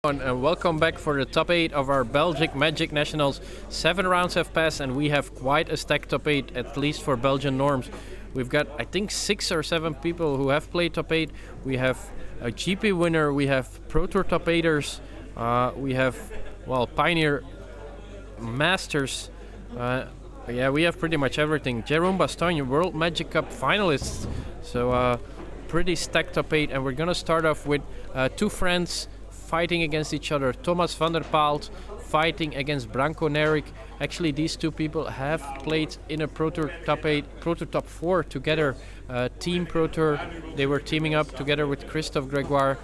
And welcome back for the top 8 of our Belgic Magic Nationals. 7 rounds have passed and we have quite a stacked top 8, at least for Belgian norms. We've got, I think, 6 or 7 people who have played top 8. We have a GP winner, we have Pro Tour top 8ers, we have, well, Pioneer Masters. Yeah, we have pretty much everything. Jerome Bastogne, World Magic Cup finalists. So pretty stacked top 8, and we're gonna start off with 2 friends fighting against each other. Thomas van der Paelt fighting against Branco Neirynck. Actually, these 2 people have played in a Pro Tour top 8, Pro Tour top 4 together. Team Pro Tour. They were teaming up together with Christophe Gregoire.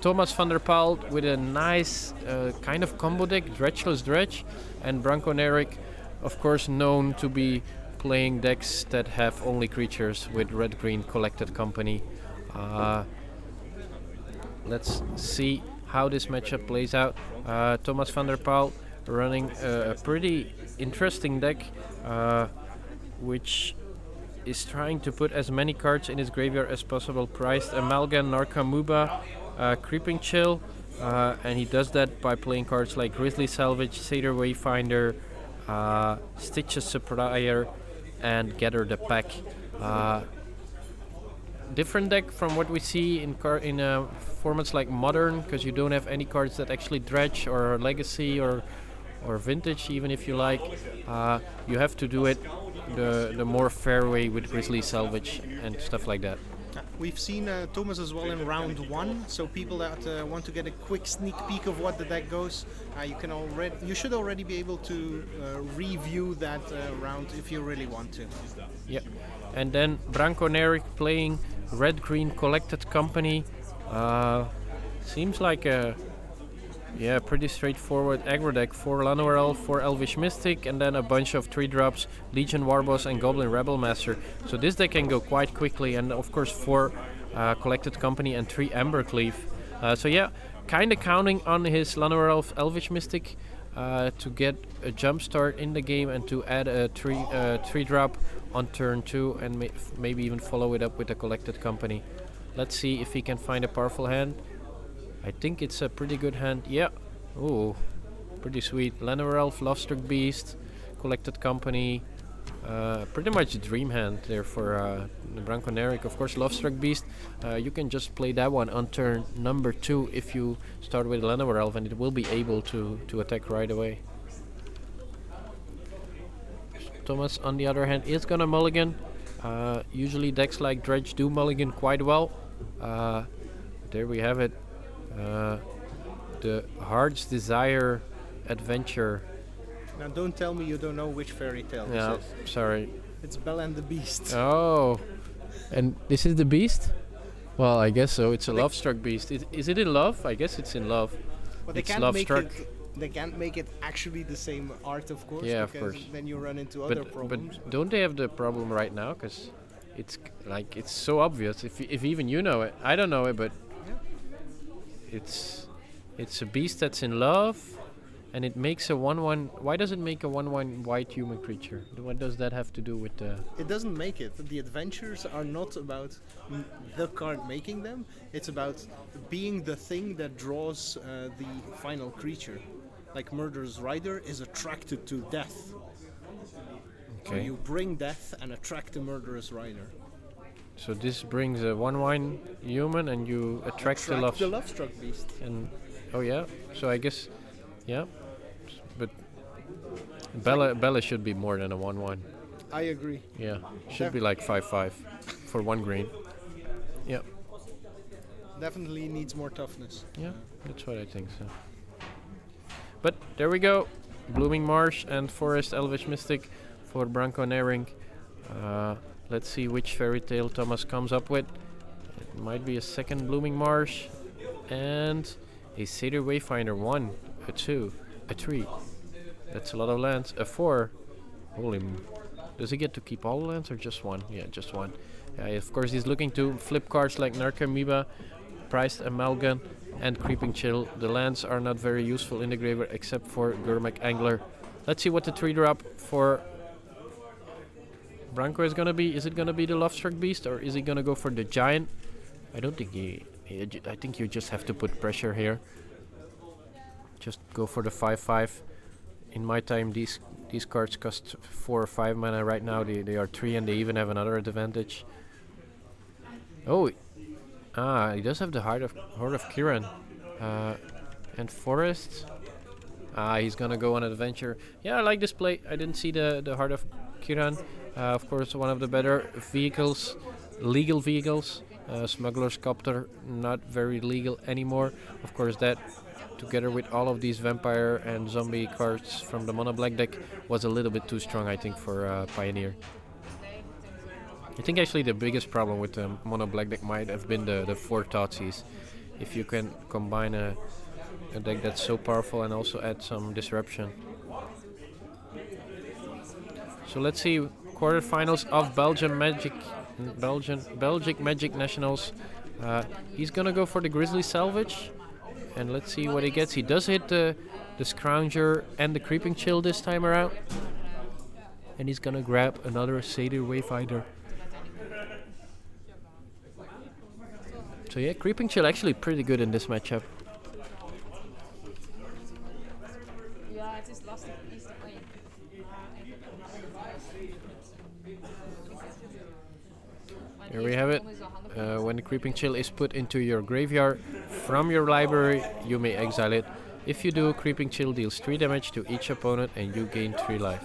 Thomas van der Paelt with a nice kind of combo deck, Dredgeless Dredge, and Branco Neirynck, of course, known to be playing decks that have only creatures with red-green collected company. Let's see how this matchup plays out. Thomas van der Paelt running a pretty interesting deck, which is trying to put as many cards in his graveyard as possible. Prized Amalgam, Narcomoeba, Creeping Chill, and he does that by playing cards like Grisly Salvage, Satyr Wayfinder, Stitches Supplier, and Gather the Pack. Different deck from what we see in formats like Modern, because you don't have any cards that actually dredge or Legacy or Vintage, even if you like. You have to do it the more fair way with Grisly Salvage and stuff like that. We've seen Thomas as well in round 1, so people that want to get a quick sneak peek of what the deck goes, you should already be able to review that round if you really want to. Yeah, and then Branco Neirynck playing red-green collected company. Seems like a pretty straightforward aggro deck. 4 Llanowar Elves, 4 Elvish Mystic, and then a bunch of 3-drops, Legion Warboss and Goblin Rabblemaster. So this deck can go quite quickly, and of course 4 collected company and 3 Embercleave. So yeah, kind of counting on his Llanowar Elf Elvish Mystic to get a jump start in the game and to add a 3-drop on turn 2 and maybe even follow it up with a collected company. Let's see if he can find a powerful hand. I think it's a pretty good hand. Yeah. Ooh, pretty sweet. Llanowar Elf, Lovestruck Beast, collected company. Pretty much a dream hand there for Branco Neirynck. Of course, Lovestruck Beast. You can just play that one on turn number 2 if you start with Llanowar Elf, and it will be able to attack right away. Thomas, on the other hand, is gonna mulligan. Usually decks like Dredge do mulligan quite well. There we have it. The Heart's Desire Adventure. Now don't tell me you don't know which fairy tale Yeah, this is. sorry. It's Belle and the Beast. Oh, and this is the beast? Well, I guess so. It's a Lovestruck Beast. Is it in love? I guess it's in love. But it's Lovestruck. They can't make it actually the same art, of course. Yeah, of because course. then you run into other problems. But don't they have the problem right now? Because it's so obvious. If even you know it, I don't know it, but it's a beast that's in love, and it makes a 1/1. Why does it make a 1/1 white human creature? What does that have to do with the? It doesn't make it. The adventures are not about the card making them. It's about being the thing that draws the final creature. Like Murderous Rider is attracted to death. Okay. So you bring death and attract the Murderous Rider. So this brings a 1/1 human, and you attract the Lovestruck Beast. And oh yeah, so I guess yeah, but Bella should be more than a 1/1. I agree. Yeah, should be like 5/5 for 1 green. Yeah. Definitely needs more toughness. Yeah, that's what I think so. But there we go, Blooming Marsh and Forest Elvish Mystic for Branco Neirynck. Let's see which fairy tale Thomas comes up with. It might be a second Blooming Marsh and a Satyr Wayfinder. 1, a 2, a 3. That's a lot of lands. A 4. Holy does he get to keep all the lands or just 1? Yeah, just 1. Of course, he's looking to flip cards like Narcomoeba, Prized Amalgam, and Creeping Chill. The lands are not very useful in the graveyard except for Gurmag Angler. Let's see what the 3-drop for Branco is gonna be. Is it gonna be the Lovestruck Beast, or is he gonna go for the Giant? I don't think I think you just have to put pressure here. just go for the 5/5. In my time, these cards cost 4 or 5 mana. Right now, they are 3, and they even have another advantage. Oh, he does have the Heart of Kiran, and Forest. He's gonna go on an adventure. Yeah, I like this play. I didn't see the Heart of Kiran. Of course, one of the better vehicles, legal vehicles. Smuggler's Copter, not very legal anymore. Of course, that together with all of these vampire and zombie cards from the mono black deck was a little bit too strong, I think, for Pioneer. I think actually the biggest problem with the mono black deck might have been the 4 Thoughtseize. If you can combine a deck that's so powerful and also add some disruption. So let's see, quarterfinals of Belgic Magic Nationals. He's gonna go for the Grisly Salvage, and let's see what he gets. He does hit the Scrounger and the Creeping Chill this time around, and he's gonna grab another Satyr Wayfinder. So yeah, Creeping Chill actually pretty good in this matchup. Here we have it. When the Creeping Chill is put into your graveyard from your library, you may exile it. If you do, Creeping Chill deals 3 damage to each opponent and you gain 3 life.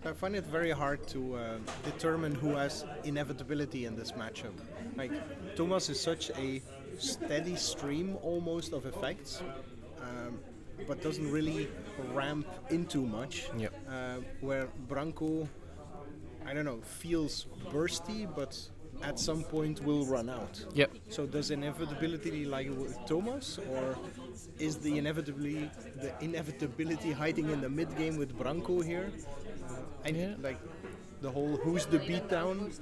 I find it very hard to determine who has inevitability in this matchup. Like, Thomas is such a steady stream almost of effects, but doesn't really ramp into much. Yep. Where Branco, I don't know, feels bursty, but at some point will run out. Yep. So does inevitability like with Thomas, or is the inevitability hiding in the mid game with Branco here? Like the whole who's the beatdown.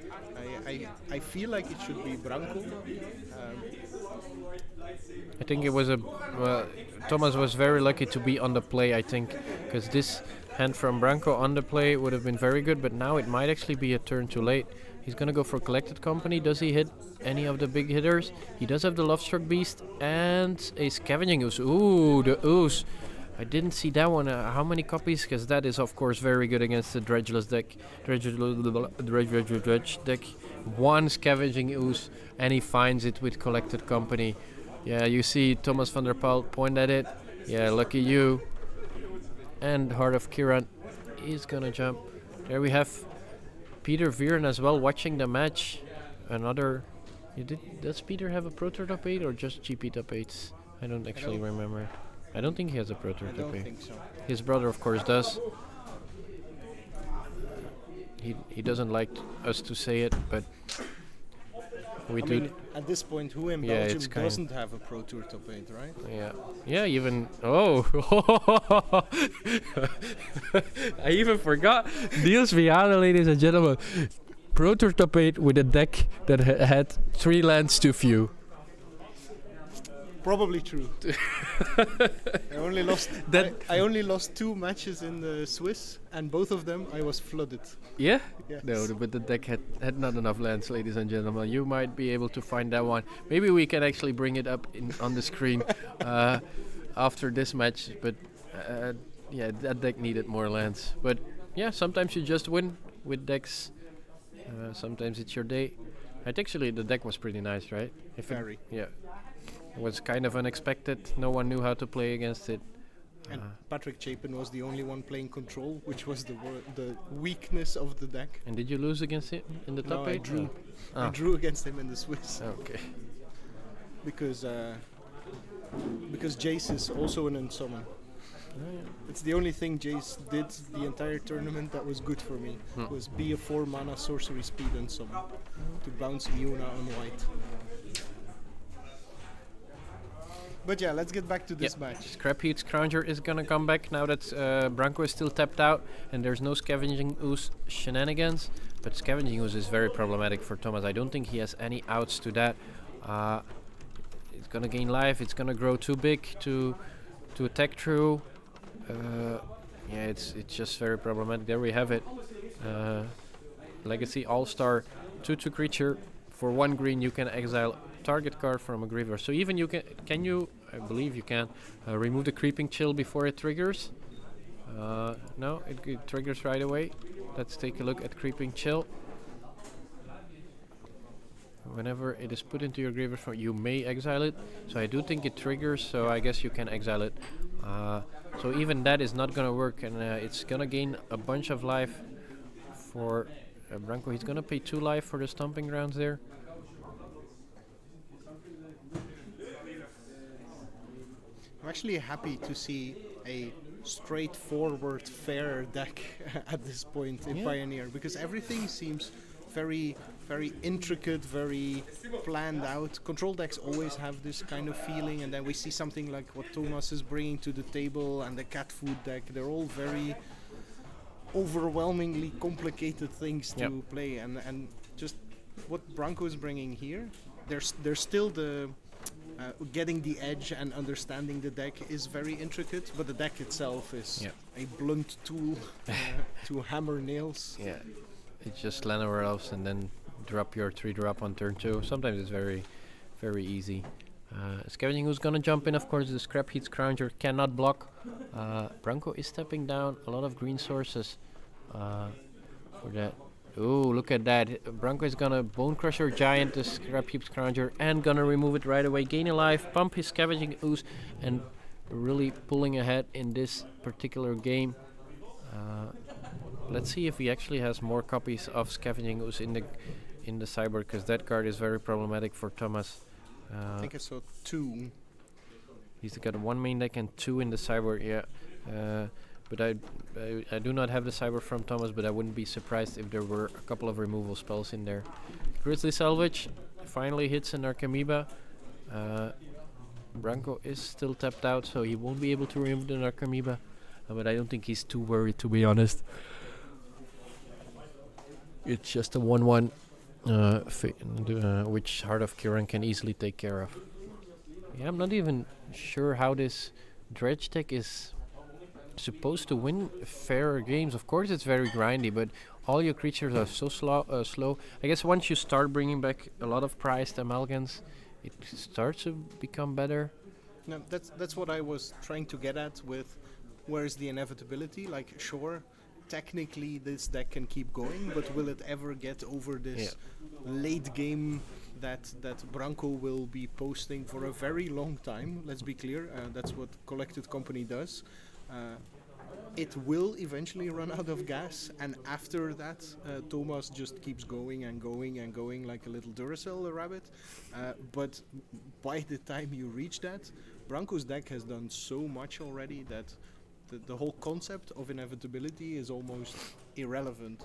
I feel like it should be Branco. I think it was Thomas was very lucky to be on the play, I think, because this hand from Branco on the play would have been very good, but now it might actually be a turn too late. He's gonna go for Collected Company. Does he hit any of the big hitters? He does have the Lovestruck Beast and a Scavenging Ooze. Ooh, the Ooze. I didn't see that one. How many copies? Because that is, of course, very good against the Dredgeless deck. Dredge deck. 1 Scavenging Ooze, and he finds it with Collected Company. Yeah, you see Thomas van der Paelt point at it. Yeah, lucky you. And Heart of Kiran is gonna jump. There we have Peter Viren as well watching the match. Another. Does Peter have a Pro Tour top 8 or just GP top 8s? I don't actually remember. I don't think he has a Pro Tour top 8. I don't think so. His brother, of course, does. He doesn't like us to say it, but we do. Mean, at this point, who in Belgium doesn't have a Pro Tour top 8, right? Yeah. Yeah, even... Oh! I even forgot. Niels Viana, ladies and gentlemen. Pro Tour top 8 with a deck that had 3 lands too few. Probably true. I only lost 2 matches in the Swiss, and both of them I was flooded. Yeah? Yes. No, but the deck had not enough lands, ladies and gentlemen. You might be able to find that one. Maybe we can actually bring it up on the screen after this match. But yeah, that deck needed more lands. But yeah, sometimes you just win with decks. Sometimes it's your day. Actually, the deck was pretty nice, right? Very. Yeah. It was kind of unexpected. No one knew how to play against it. And Patrick Chapin was the only one playing control, which was the weakness of the deck. And did you lose against it in the top 8? I drew. I drew against him in the Swiss. Okay. Because Jace is also an unsummon. Oh, yeah. It's the only thing Jace did the entire tournament that was good for me. Was be a 4 mana sorcery speed unsummon to bounce Iona on white. But yeah, let's get back to this match. Scrapheap Scrounger is gonna come back now that Branco is still tapped out and there's no Scavenging Ooze shenanigans. But Scavenging Ooze is very problematic for Thomas. I don't think he has any outs to that. gonna gain life. It's gonna grow too big to attack through. Yeah, it's just very problematic. There we have it. Legacy All-Star 2/2 creature. For 1 green, you can exile target card from a graveyard. So even you can you? I believe you can remove the Creeping Chill before it triggers. No, it triggers right away. Let's take a look at Creeping Chill. Whenever it is put into your graveyard, you may exile it. So I do think it triggers, so I guess you can exile it. So even that is not gonna work, and it's gonna gain a bunch of life for Branco. He's gonna pay 2 life for the Stomping Grounds there. I'm actually happy to see a straightforward, fair deck at this point in Pioneer, because everything seems very, very intricate, very planned out. Control decks always have this kind of feeling, and then we see something like what Thomas is bringing to the table, and the cat food deck. They're all very overwhelmingly complicated things to play, and just what Branco is bringing here. There's still the getting the edge and understanding the deck is very intricate, but the deck itself is a blunt tool to hammer nails. Yeah, it's just Llanowar Elves and then drop your 3-drop on turn 2. Sometimes it's very, very easy. Scavenging Ooze gonna jump in, of course. The Scrapheap Scrounger cannot block. Branco is stepping down a lot of green sources for that. Oh, look at that. Branco is gonna Bonecrusher Giant the Scrapheap Scrounger and gonna remove it right away. Gain a life, pump his Scavenging Ooze, and really pulling ahead in this particular game. Let's see if he actually has more copies of Scavenging Ooze in the sideboard, because that card is very problematic for Thomas. I think I saw 2. He's got 1 main deck and 2 in the sideboard, yeah. But I do not have the sideboard from Thomas, but I wouldn't be surprised if there were a couple of removal spells in there. Grisly Salvage finally hits a Narcomoeba. Branco is still tapped out, so he won't be able to remove the Narcomoeba. But I don't think he's too worried, to be honest. It's just a 1/1, which Heart of Kiran can easily take care of. Yeah, I'm not even sure how this dredge deck is supposed to win fair games. Of course, it's very grindy, but all your creatures are so slow. I guess once you start bringing back a lot of prized amalgams, it starts to become better. No, that's what I was trying to get at with where's the inevitability. Like, sure, technically this deck can keep going, but will it ever get over this late game that Branco will be posting for a very long time? Let's be clear, that's what Collected Company does. It will eventually run out of gas, and after that Thomas just keeps going and going and going like a little Duracell rabbit, but by the time you reach that, Branco's deck has done so much already that the whole concept of inevitability is almost irrelevant,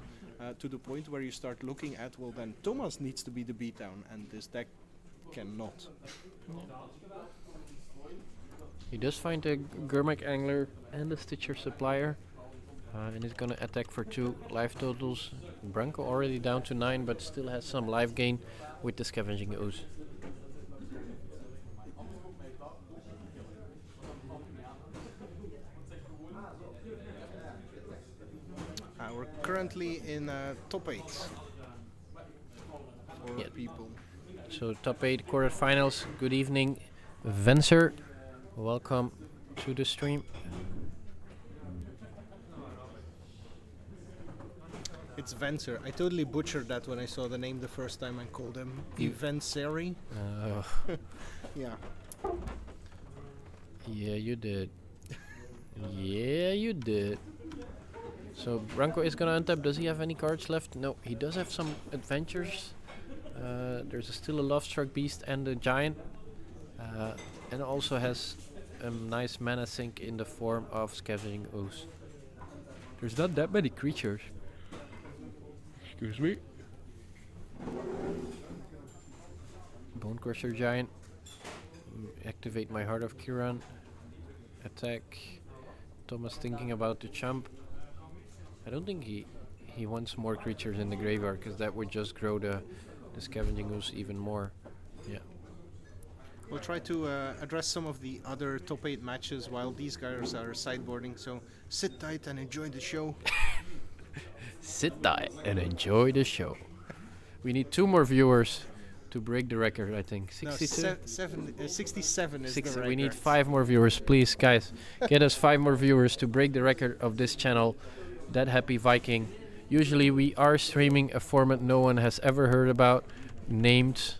to the point where you start looking at, well, then Thomas needs to be the beatdown and this deck cannot. He does find a Gurmag Angler and a Stitcher Supplier, and he's gonna attack for 2 life totals. Branco already down to 9, but still has some life gain with the Scavenging Ooze. We're currently in top 8 for people. So top 8 quarterfinals. Good evening, Venser. Welcome to the stream. It's Venser. I totally butchered that when I saw the name the first time and called him Venseri. Yeah. Yeah, you did. Yeah, you did. So Branco is gonna untap. Does he have any cards left? No, he does have some adventures. There's still a Lovestruck Beast and a Giant. And also has a nice mana sink in the form of Scavenging Ooze. There's not that many creatures. Excuse me. Bonecrusher Giant. Activate my Heart of Kiran. Attack. Thomas thinking about the chump. I don't think he wants more creatures in the graveyard, because that would just grow the Scavenging Ooze even more. Yeah. We'll try to address some of the other top 8 matches while these guys are sideboarding, so sit tight and enjoy the show. Sit tight and enjoy the show. We need 2 more viewers to break the record, I think. 62? No, 67 is the record. We need 5 more viewers, please, guys. Get us 5 more viewers to break the record of this channel, That Happy Viking. Usually we are streaming a format no one has ever heard about, named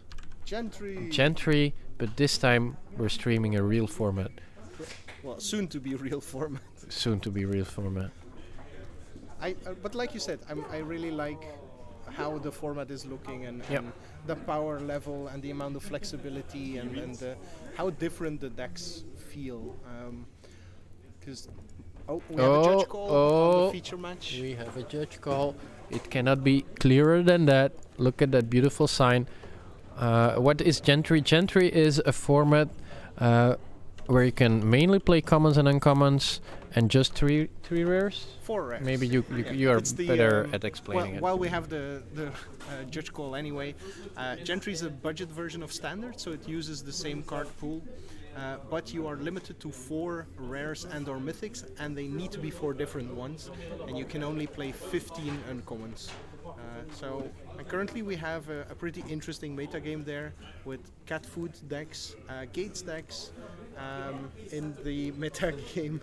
Gentry, but this time we're streaming a real format. Well, soon to be real format. Soon to be real format. But like you said, I really like how the format is looking and the power level and the amount of flexibility and how different the decks feel. Because we have a judge call on the feature match. We have a judge call. It cannot be clearer than that. Look at that beautiful sign. What is Gentry? Gentry is a format where you can mainly play commons and uncommons and just three rares? 4 rares. Maybe you are better at explaining it. While we have the judge call anyway, Gentry is a budget version of Standard, so it uses the same card pool, but you are limited to 4 rares and or mythics, and they need to be 4 different ones, and you can only play 15 uncommons. So currently we have a pretty interesting meta game there with cat food decks, gates decks in the meta game.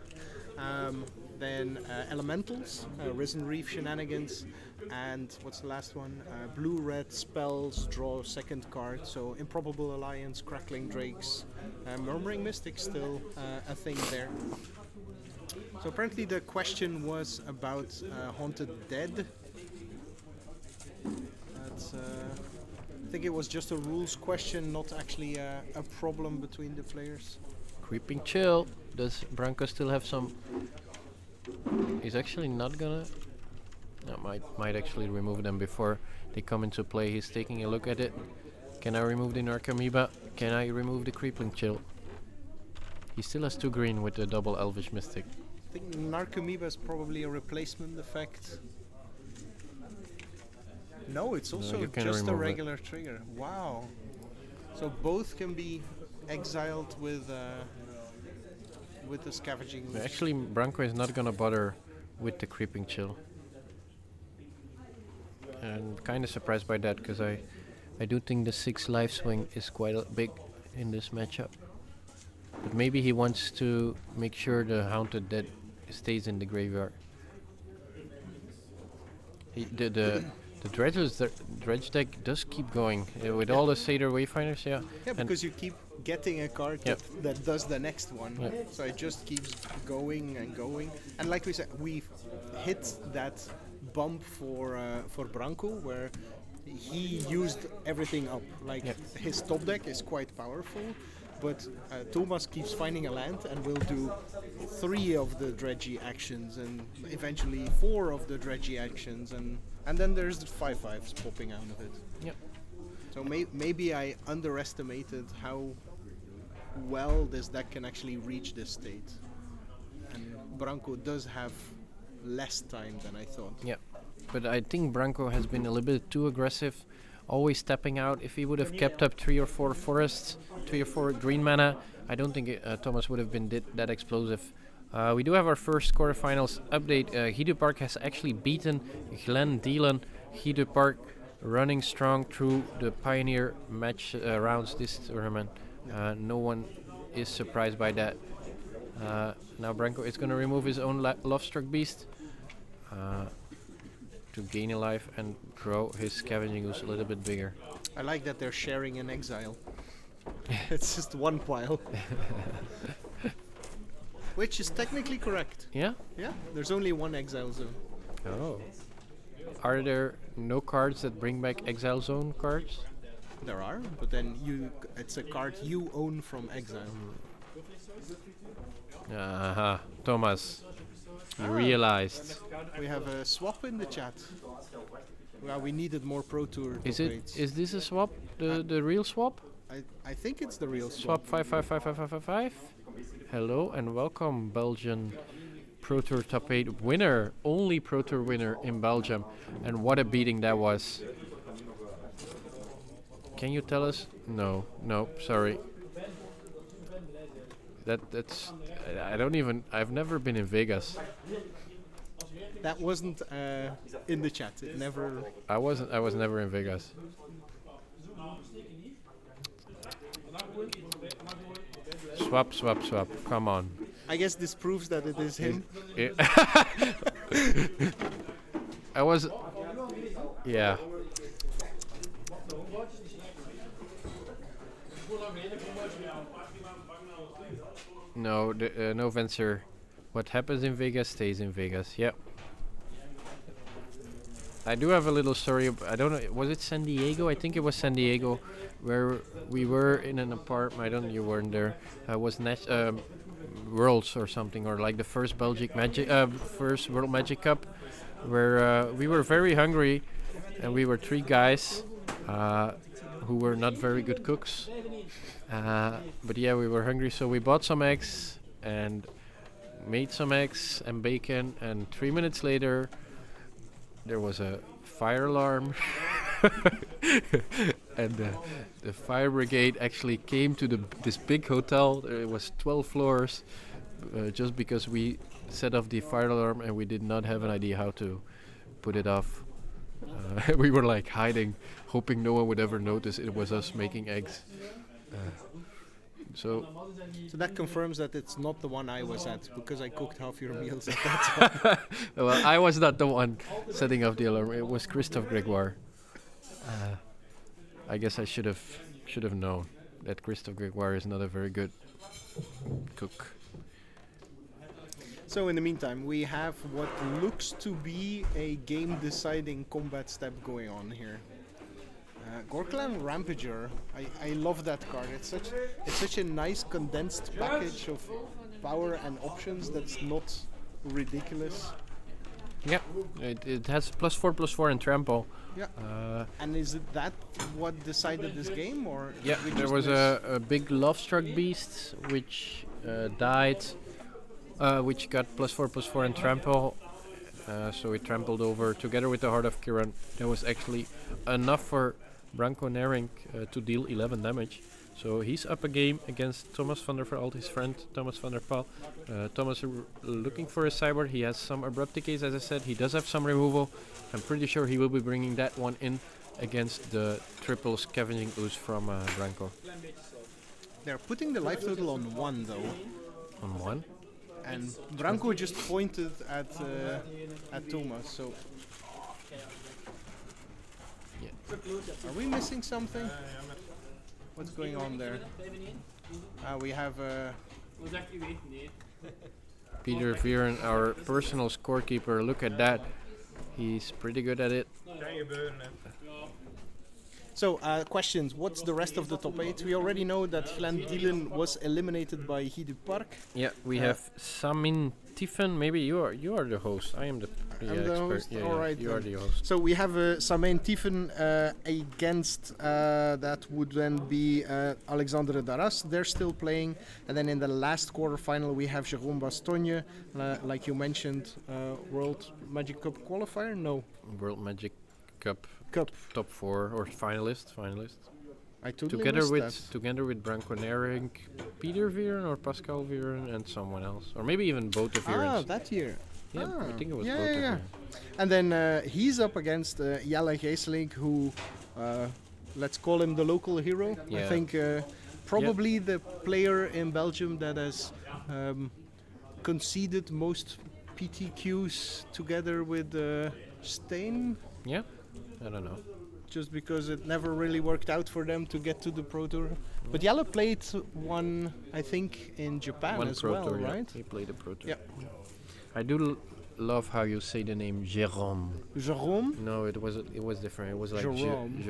Then elementals, Risen Reef shenanigans, and what's the last one? Blue-red spells, draw second card, so Improbable Alliance, Crackling Drakes, Murmuring Mystic still a thing there. So apparently the question was about Haunted Dead. I think it was just a rules question, not actually a problem between the players. Creeping Chill. Does Branco still have some? He's actually not gonna. No, might actually remove them before they come into play. He's taking a look at it. Can I remove the Narcomoeba? Can I remove the Creeping Chill? He still has 2 green with the double Elvish Mystic. I think Narcomoeba is probably a replacement effect. No, it's also just a regular trigger. Wow. So both can be exiled with the Scavenging Ooze. Actually, Branco is not gonna bother with the Creeping Chill. And kind of surprised by that, because I do think the 6 life swing is quite big in this matchup. But maybe he wants to make sure the Haunted Dead stays in the graveyard. The dredge deck does keep going with all the Satyr Wayfinders, Yeah, because you keep getting a card that does the next one. So it just keeps going and going. And like we said, we've hit that bump for Branco where he used everything up. Like his top deck is quite powerful, but Thomas keeps finding a land and will do 3 of the dredgy actions and eventually 4 of the dredgy actions and then there's the 5/5s popping out of it. Yep. So maybe I underestimated how well this deck can actually reach this state. And Branco does have less time than I thought. Yeah, but I think Branco has been a little bit too aggressive, always stepping out. If he would have kept up 3 or 4 forests, 3 or 4 green mana, I don't think Thomas would have been that explosive. We do have our first quarterfinals update. Hedo Park has actually beaten Glen Delan. Hedo Park running strong through the Pioneer match rounds this tournament. No one is surprised by that. Now Branco is going to remove his own Lovestruck Beast to gain a life and grow his Scavenging Ooze a little bit bigger. I like that they're sharing an exile. It's just one pile. Which is technically correct. Yeah? Yeah, there's only one exile zone. Oh. Are there no cards that bring back exile zone cards? There are, but then it's a card you own from exile. Thomas, you realized. We have a swap in the chat. Well, we needed more Pro Tour. Is this a swap? The real swap? I think it's the real swap. Swap 5555555. Hello and welcome, Belgian Pro Tour Top 8 winner, only Pro Tour winner in Belgium, and what a beating that was. Can you tell us? No, sorry. That's I don't even. I've never been in Vegas. That wasn't in the chat. It never. I wasn't. I was never in Vegas. Swap, swap, swap. Come on. I guess this proves that it is him. I was. Yeah. No, no venture. What happens in Vegas stays in Vegas. Yep. I do have a little story. I don't know. Was it San Diego? I think it was San Diego, where we were in an apartment. I don't know. You weren't there. Was Worlds or something, or like the first Belgic Magic, first World Magic Cup, where we were very hungry, and we were 3 guys who were not very good cooks. But yeah, we were hungry, so we bought some eggs and made some eggs and bacon. And 3 minutes later, there was a fire alarm, and the fire brigade actually came to this big hotel. It was 12 floors, just because we set off the fire alarm and we did not have an idea how to put it off. We were like hiding, hoping no one would ever notice it was us making eggs. So that confirms that it's not the one I was at, because I cooked half your meals at that time. well, I was not the one setting off the alarm. It was Christophe Gregoire. I guess I should have known that Christophe Gregoire is not a very good cook. So in the meantime, we have what looks to be a game-deciding combat step going on here. Ghor-Clan Rampager, I love that card. It's such a nice condensed package of power and options that's not ridiculous. Yeah, it has +4/+4 and trample. Yeah. And is it that what decided this game, or? Yeah, there was a big Lovestruck Beast which died, which got +4/+4 and trample. So it trampled over together with the Heart of Kiran. That was actually enough for Branco Neirynck to deal 11 damage. So he's up a game against Thomas van der Vaalt, his friend Thomas van der Paal. Thomas looking for a sideboard. He has some Abrupt Decays, as I said. He does have some removal. I'm pretty sure he will be bringing that one in against the triple Scavenging Ooze from Branco. They're putting the life total on 1 though. On 1? And Branco just pointed at Thomas, so... Yeah. Are we missing something? What's going on there? We have... Peter Viren, our personal scorekeeper. Look at that. He's pretty good at it. So, questions. What's the rest of the top 8? We already know that Glandilin was eliminated by Hidu Park. Yeah, we have Samin Tiffen. Maybe you are the host. I am the expert. Host. Yeah, all right, you are the host. So we have Samin Tiffen against that would then be Alexandre Darras. They're still playing. And then in the last quarterfinal we have Jérôme Bastogne, like you mentioned, World Magic Cup qualifier? No. World Magic Cup. Top 4 or finalist. I totally together with Branco Neirynck, Peter Viren or Pascal Viren and someone else, or maybe even both of Virens. Ah, that year. Yeah, I think it was both of yeah. Viren. And then he's up against Jelle Geesling, who let's call him the local hero. Yeah. I think probably the player in Belgium that has conceded most PTQs together with Stain. Yeah. I don't know. Just because it never really worked out for them to get to the Pro Tour. But Jelle played one, I think, in Japan One as Pro well, Tour, right? Yeah. He played a Pro Tour. Yeah. I do love how you say the name Jérôme. Jérôme? No, it was different. It was like Jérôme.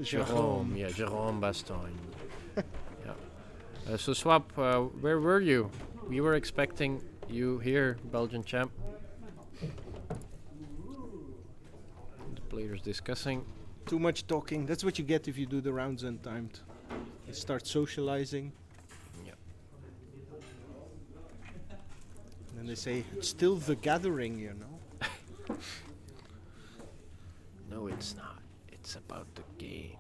Jérôme. Yeah, Jérôme Bastogne. Yeah. So Swap, where were you? We were expecting you here, Belgian champ. The players discussing. Too much talking. That's what you get if you do the rounds untimed. You start socializing. Yeah. And then they say, it's still the gathering, you know. No, it's not. It's about the game.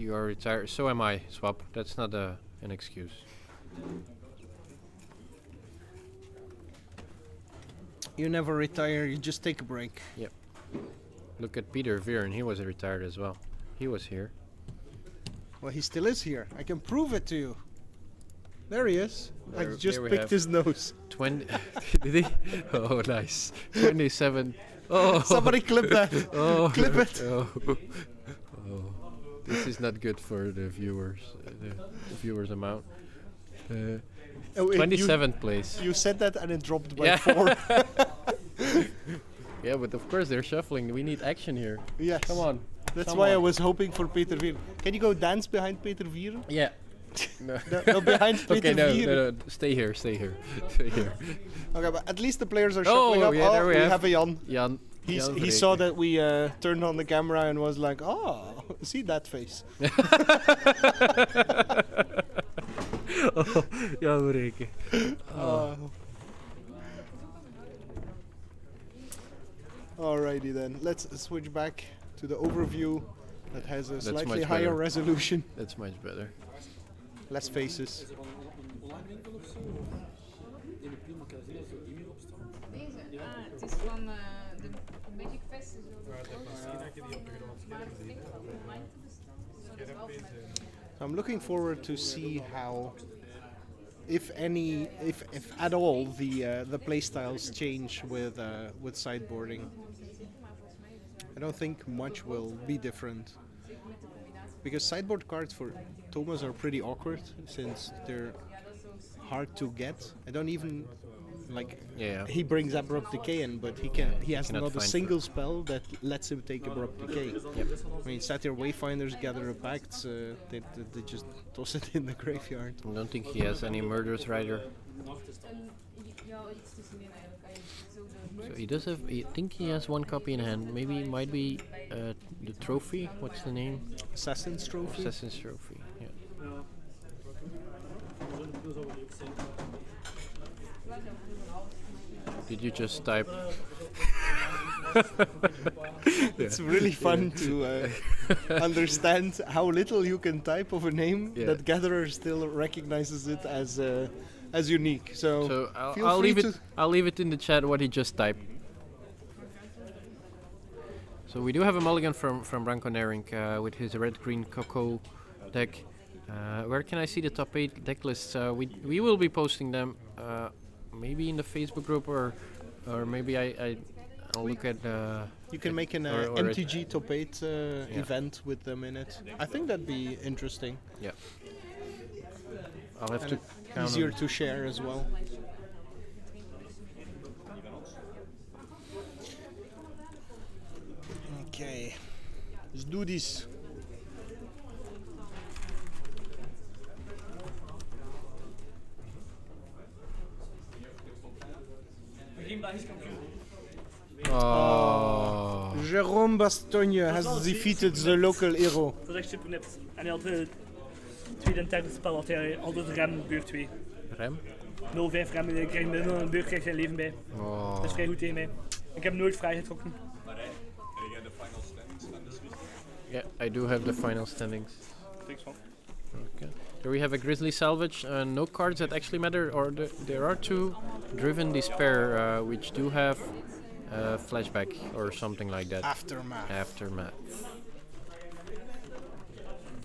You are retired. So am I, Swap. That's not an excuse. You never retire, you just take a break. Yep. Look at Peter Viren, he was retired as well. He was here. Well, he still is here. I can prove it to you. There he is. I There- just there we picked have his nose. 20. Did he? Oh, nice. 27. Oh. Somebody clip that. Oh. Clip it. Oh. Oh. This is not good for the viewers. The viewers amount. Oh, it- 27th place. You said that and it dropped by Yeah. 4. Yeah, but of course they're shuffling. We need action here. Yes. Come on. That's Come why I on. was hoping for Peter Vieren. Can you go dance behind Peter Vieren? Yeah. No. No, behind Peter Okay, no, Vieren. no, no. Stay here. Stay here. Stay here. Okay, but at least the players are Oh, shuffling up. yeah, there we have- have a Jan. Jan. He Jan saw Vreken. that we turned on the camera and was like, oh, see that face. Oh, Jan Vreken. Alrighty then, let's switch back to the overview that has a slightly much higher better. resolution. That's much better. Less faces. Deze? Het is van de Magic Fest. Zo maar ik denk dat online te bestellen. Dus dat is wel vanuit. I'm looking forward to see how, if any, if at all, the playstyles change with sideboarding. I don't think much will be different. Because sideboard cards for Thomas are pretty awkward since they're hard to get. I don't even like. Yeah. He brings Abrupt Decay in, but he has cannot not a find single spell that lets him take Abrupt Decay. Yep. I mean, Satyr Wayfinders, Gather a Pact, they just toss it in the graveyard. I don't think he has any Murderous Rider. Ja, iets tussenin eigenlijk. Zo de So he does have. I think he has one copy in hand. Maybe it might be the trophy. What's the name? Assassin's Trophy. Assassin's Trophy. Yeah. Did you just type? It's really fun to understand how little you can type of a name Yeah. that Gatherer still recognizes it as unique. So, So feel I'll free leave to it. I'll leave it in the chat what he just typed. So we do have a mulligan from Branco Neirynck with his red-green Cocoa deck. Where can I see the top 8 deck lists? We will be posting them maybe in the Facebook group or maybe I'll look at. You can make an or MTG top 8 event with them in it. I think that'd be interesting. Yeah. I'll have to. And count easier on- to share as well. Okay, let's do this. Oh. Jérôme Bastogne has defeated the local hero. Dat is echt super nipt. En hij had tweede en derde spel had hij altijd rem beurt 2. Rem. 0-5 rem, je krijgt minder dan een beurt, krijgt zijn leven bij. Oh. Dat is vrij goed tegen mij. Ik heb hem nooit vrij getrokken. Yeah, I do have the final standings. Thanks man. Okay. Here we have a Grisly Salvage. No cards that actually matter, or there are 2 Driven Despair, which do have flashback or something like that. Aftermath. Aftermath.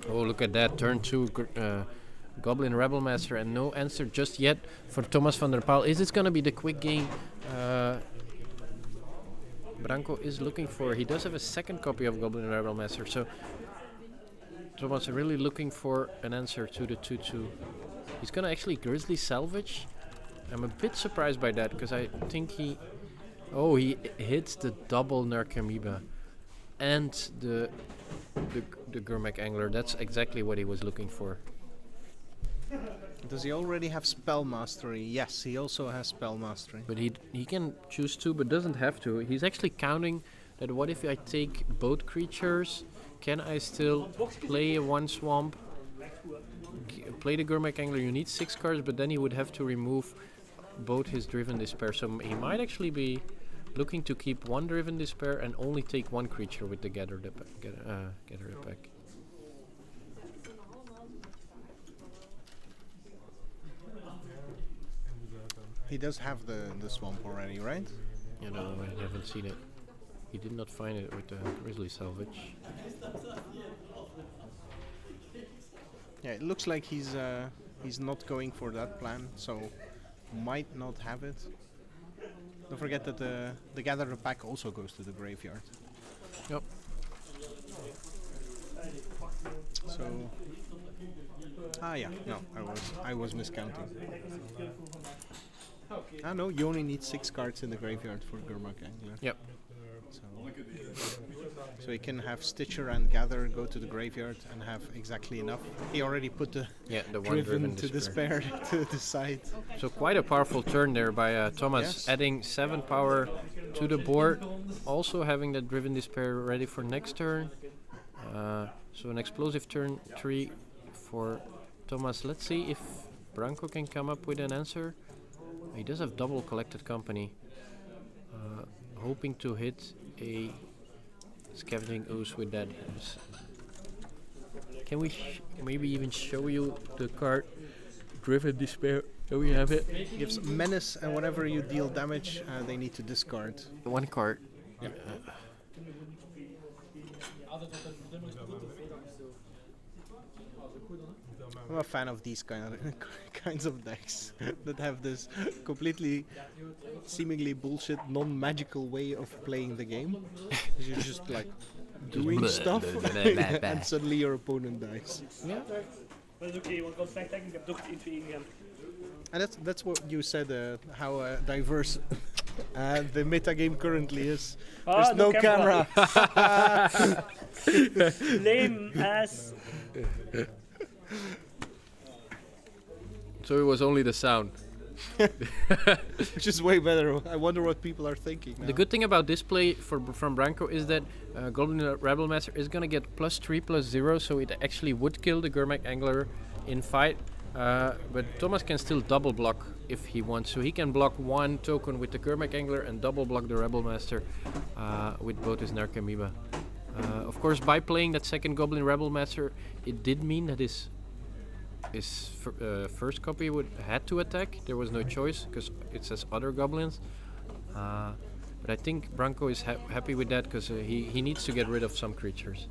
Oh, look at that! Turn 2, Goblin Rabblemaster, and no answer just yet for Thomas van der Pael. Is this gonna be the quick game? Branco is looking for. He does have a second copy of Goblin Rabblemaster, so Thomas really looking for an answer to the 2/2. He's gonna actually Grisly Salvage. I'm a bit surprised by that because I think he hits the double Narcomoeba and the Gurmag Angler. That's exactly what he was looking for. Does he already have spell mastery? Yes, he also has spell mastery. But he can choose to, but doesn't have to. He's actually counting that what if I take both creatures? Can I still play a 1 swamp? Play the Gurmag Angler, you need 6 cards, but then he would have to remove both his Driven Despair. So he might actually be looking to keep 1 Driven Despair and only take 1 creature with the Gather the Pack. He does have the swamp already, right? You know, I haven't seen it. He did not find it with the Grisly Salvage. Yeah, it looks like he's not going for that plan, so might not have it. Don't forget that the Gatherer pack also goes to the graveyard. Yep. So yeah, no, I was miscounting. No, you only need 6 cards in the graveyard for Gurmag Angler. Yep. So he can have Stitcher and Gather go to the graveyard and have exactly enough. He already put the one driven to despair to the side. So quite a powerful turn there by Thomas, Yes. adding 7 power to the board. Also having that driven despair ready for next turn. So an explosive turn 3 for Thomas. Let's see if Branco can come up with an answer. He does have double collected company. Hoping to hit a Scavenging Ooze with that. Can we maybe even show you the card Driven Despair? Do we have it? Gives menace, and whenever you deal damage, they need to discard. 1 card. Yeah. I'm a fan of these kinds of decks that have this completely, seemingly bullshit, non-magical way of playing the game. You're just like doing stuff, and suddenly your opponent dies. Yeah. Dat is oké, want ik kan slecht denken, ik heb toch 1-2 ingegaan. And that's what you said, how diverse the metagame currently is. There's no camera. Lame ass. So it was only the sound. Which is way better. I wonder what people are thinking now. The good thing about this play from Branco is that Goblin Rabblemaster is gonna get +3/+0, so it actually would kill the Gurmag Angler in fight. But Thomas can still double block if he wants, so he can block 1 token with the Gurmag Angler and double block the Rabblemaster with both his Narcomoeba. Of course, by playing that second Goblin Rabblemaster, it did mean that his first copy had to attack. There was no choice because it says other goblins. But I think Branco is happy with that because he needs to get rid of some creatures.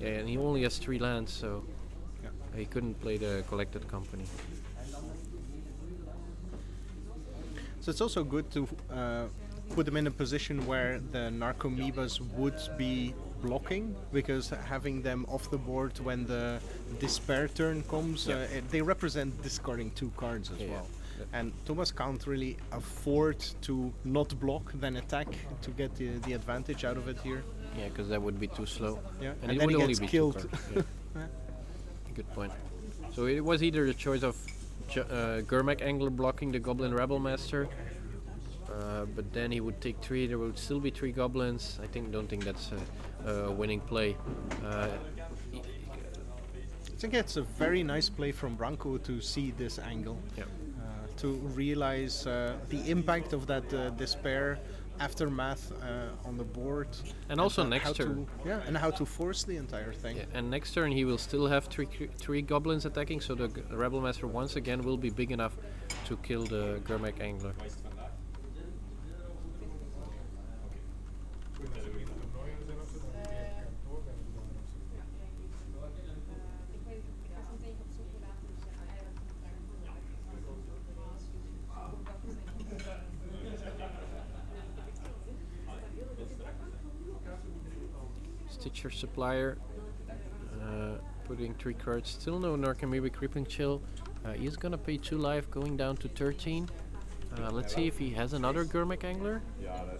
Yeah, and he only has 3 lands, so he couldn't play the collected company. So it's also good to put them in a position where the Narcomoebas would be blocking, because having them off the board when the despair turn comes, they represent discarding 2 cards as well. And Thomas can't really afford to not block, then attack to get the advantage out of it here. Yeah, because that would be too slow. Yeah, and and it then would he only gets be killed. Good point. So it was either the choice of Gurmag Angler blocking the Goblin Rabblemaster, but then he would take 3. There would still be 3 goblins. Don't think that's a winning play. I think it's a very nice play from Branco to see this angle. Yeah. To realize the impact of that despair aftermath on the board, And also next turn. And how to force the entire thing. Yeah, and next turn he will still have 3 goblins attacking, so the Rabblemaster once again will be big enough to kill the Gurmag Angler. Stitcher Supplier, putting 3 cards. Still no Narcomoeba Creeping Chill. He's gonna pay 2 life, going down to 13. Let's see if he has another Gurmag Angler.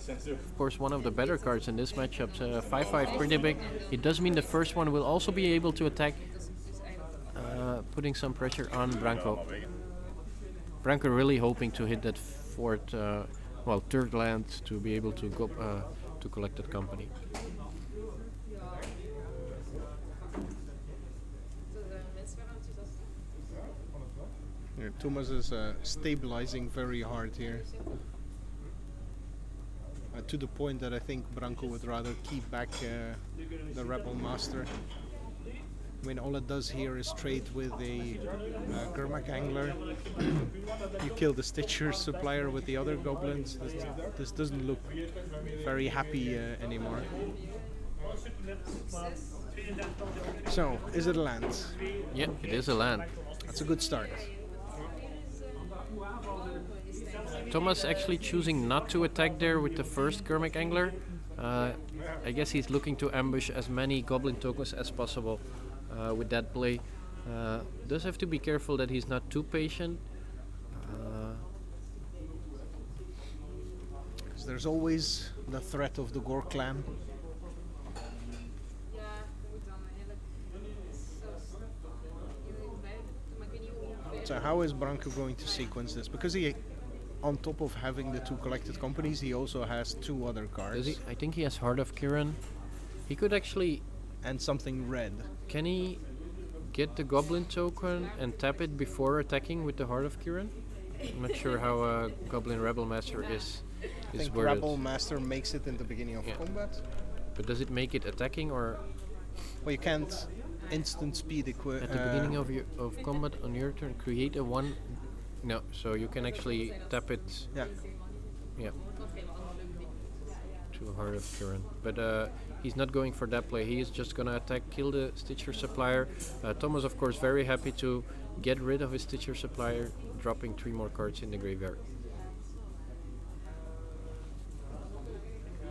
Of course, one of the better cards in this matchup. 5/5, pretty big. It does mean the first one will also be able to attack, putting some pressure on Branco. Branco really hoping to hit that third land to be able to go to collected company. Yeah, Thomas is stabilizing very hard here. To the point that I think Branco would rather keep back the Rebel Master. I mean, all it does here is trade with a Gurmag Angler. You kill the Stitcher Supplier with the other goblins. This doesn't look very happy anymore. So, is it a land? Yeah, it is a land. That's a good start. Thomas actually choosing not to attack there with the first Gurmag Angler. I guess he's looking to ambush as many goblin tokens as possible with that play. Does have to be careful that he's not too patient. 'Cause there's always the threat of the Ghor-Clan. Ja, je moet dan eigenlijk zo maar ik weet niet hoe ongeveer. So how is Branco going to sequence this? Because he, on top of having the two collected companies, he also has two other cards. Does he? I think he has Heart of Kiran. He could actually. And something red. Can he get the Goblin token and tap it before attacking with the Heart of Kiran? I'm not sure how Goblin Rabblemaster is I think worded. Rabblemaster makes it in the beginning of combat. But does it make it attacking or Well, you can't instant speed equip. at the beginning of combat on your turn create a one? No, so you can actually tap it. Yeah. Yeah. To Heart of Kiran, but he's not going for that play. He is just gonna attack, kill the Stitcher Supplier. Thomas, of course, very happy to get rid of his Stitcher Supplier, dropping 3 more cards in the graveyard.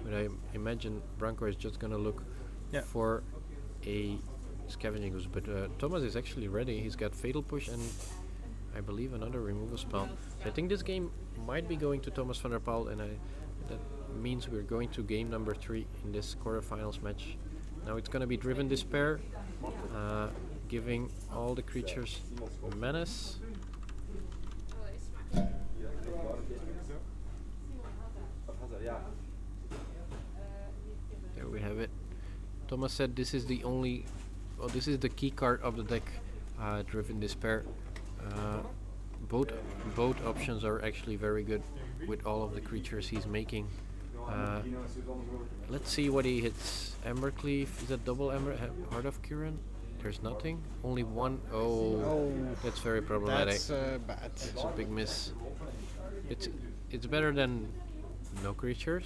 But I imagine Branco is just gonna look for a Scavenging Ooze. But Thomas is actually ready. He's got Fatal Push and I believe another removal spell. So I think this game might be going to Thomas van der Pael, and that means we're going to game number 3 in this quarterfinals match. Now it's gonna be Driven Despair, giving all the creatures menace. There we have it. Thomas said this is the only, well, this is the key card of the deck, Driven Despair. Both options are actually very good with all of the creatures he's making. Let's see what he hits. Embercleave, is that double Heart of Kiran? There's nothing. Only one. Oh, that's very problematic. That's bad. It's a big miss. It's better than no creatures,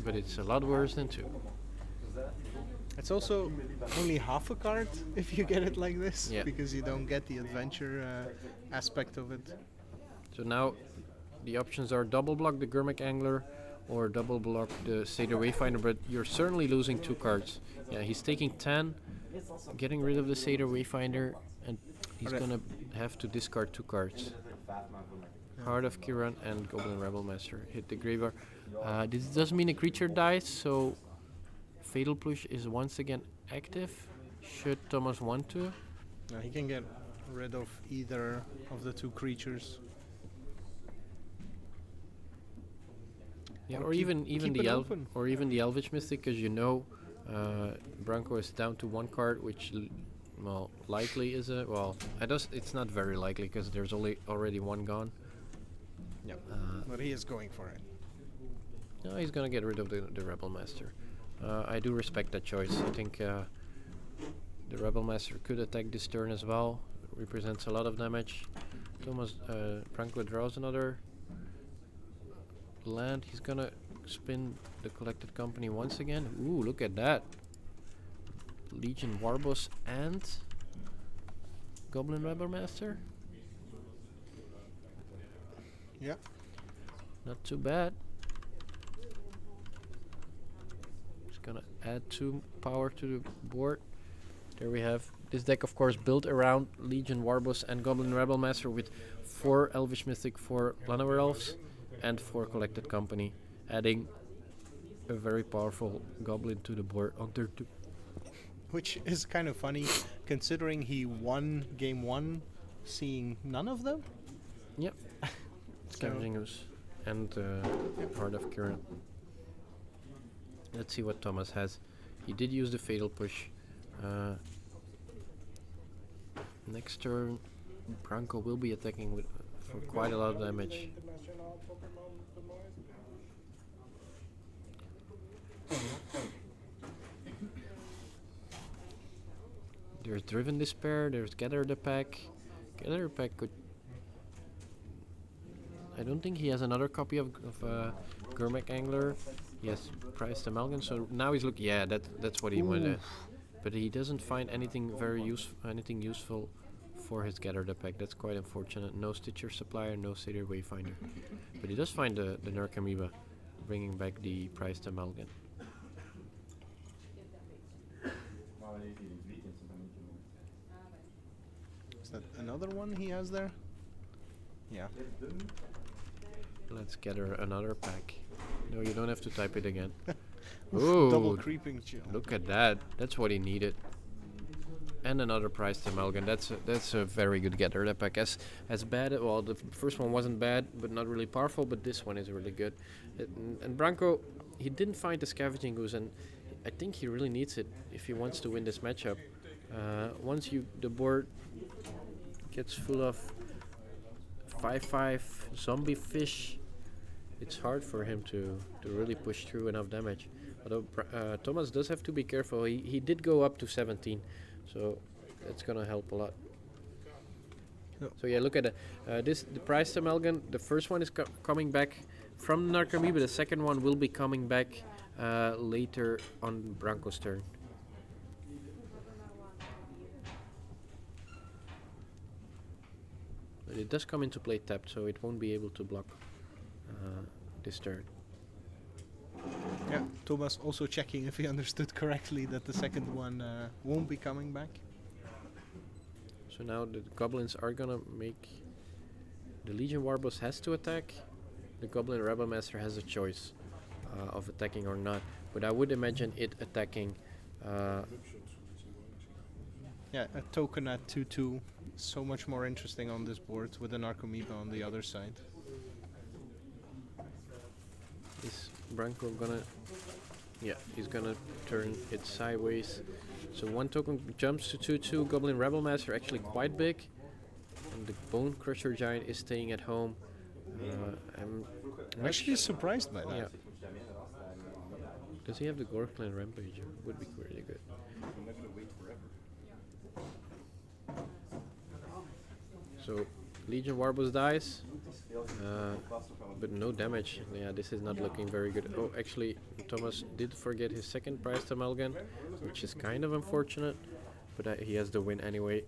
but it's a lot worse than 2. It's also only half a card if you get it like this, Yeah. because you don't get the adventure aspect of it. So now the options are double block the Gurmag Angler or double block the Satyr Wayfinder, but you're certainly losing 2 cards. Yeah, he's taking 10, getting rid of the Satyr Wayfinder, and he's gonna have to discard 2 cards. Heart of Kiran and Goblin Rabblemaster hit the graveyard. This doesn't mean a creature dies, so Fatal Push is once again active. Should Thomas want to? Now he can get rid of either of the 2 creatures. Yeah, Or or keep- even keep the it open. or even the Elvish Mystic, because you know Branco is down to 1 card, which well likely is a it's not very likely because there's already 1 gone. Yeah, but he is going for it. No, he's gonna get rid of the Rebelmaster. I do respect that choice. I think the Rebelmaster could attack this turn as well. Represents a lot of damage. Thomas Branco draws another land. He's gonna spin the collected company once again. Ooh, look at that. Legion Warboss and Goblin Rabblemaster. Yeah. Not too bad. Just gonna add 2 power to the board. There we have this deck, of course, built around Legion Warboss and Goblin Rabblemaster with 4 Elvish Mystic, 4 Llanowar Elves, and 4 collected company, adding a very powerful goblin to the board on turn 2. Which is kind of funny, considering he won game 1, seeing none of them. Yep. Scavenging Ooze and Heart of Kiran. Let's see what Thomas has. He did use the Fatal Push. Next turn, Branco will be attacking with for quite a lot of damage. There's Driven Despair, there's Gather the Pack. Gather the Pack could... I don't think he has another copy of Gurmag Angler. He has Prized Amalgam, so now he's looking... Yeah, that's what he wanted. But he doesn't find anything anything useful for his Gather the Pack. That's quite unfortunate. No Stitcher Supplier, no Satyr Wayfinder. But he does find the Narcomoeba, bringing back the Prized Amalgam. Is that another one he has there? Yeah. Let's gather another pack. No, you don't have to type it again. Ooh, double creeping chill. Look at that. That's what he needed. And another Prized Amalgam. That's a very good gather that pack. As bad. Well, the first one wasn't bad, but not really powerful. But this one is really good. And Branco, he didn't find the Scavenging Ooze, and I think he really needs it if he wants to win this matchup. Once the board gets full of 5/5 zombie fish, it's hard for him to really push through enough damage. Although Thomas does have to be careful. He did go up to 17, so that's gonna help a lot. Yep. So yeah, look at the Prized Amalgam. The first one is coming back from Narcomoeba. The second one will be coming back later on Branco's turn. But it does come into play tapped, so it won't be able to block this turn. Yeah, Thomas also checking if he understood correctly that the second one won't be coming back. So now the goblins are gonna make... The Legion Warboss has to attack. The Goblin Rabblemaster has a choice of attacking or not. But I would imagine it attacking... Yeah, a token at 2/2. So much more interesting on this board with an Narcomoeba on the other side. Is Branco gonna... Yeah, he's gonna turn it sideways. So one token jumps to 2/2. Goblin Rabblemaster actually quite big. And the Bonecrusher Giant is staying at home. I'm actually surprised by that. Yeah. Does he have the Ghor-Clan Rampager? Would be really good. So Legion Warboss dies, but no damage. Yeah, this is not looking very good. Oh, actually, Thomas did forget his second Prized Amalgam, which is kind of unfortunate, but he has the win anyway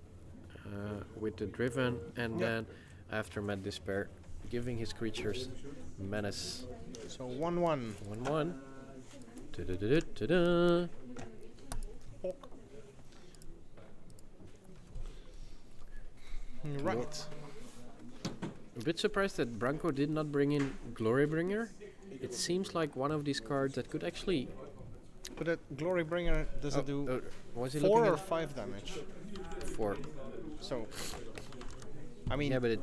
with the Driven, and then Aftermath Despair, giving his creatures menace. So 1/1. 1/1. Ta-da-da-da-da-da. Right. A bit surprised that Branco did not bring in Glorybringer. It seems like one of these cards that could actually... But a Glorybringer, does it do was he 4 looking or at 5 damage? 4. So, I mean, Yeah, but it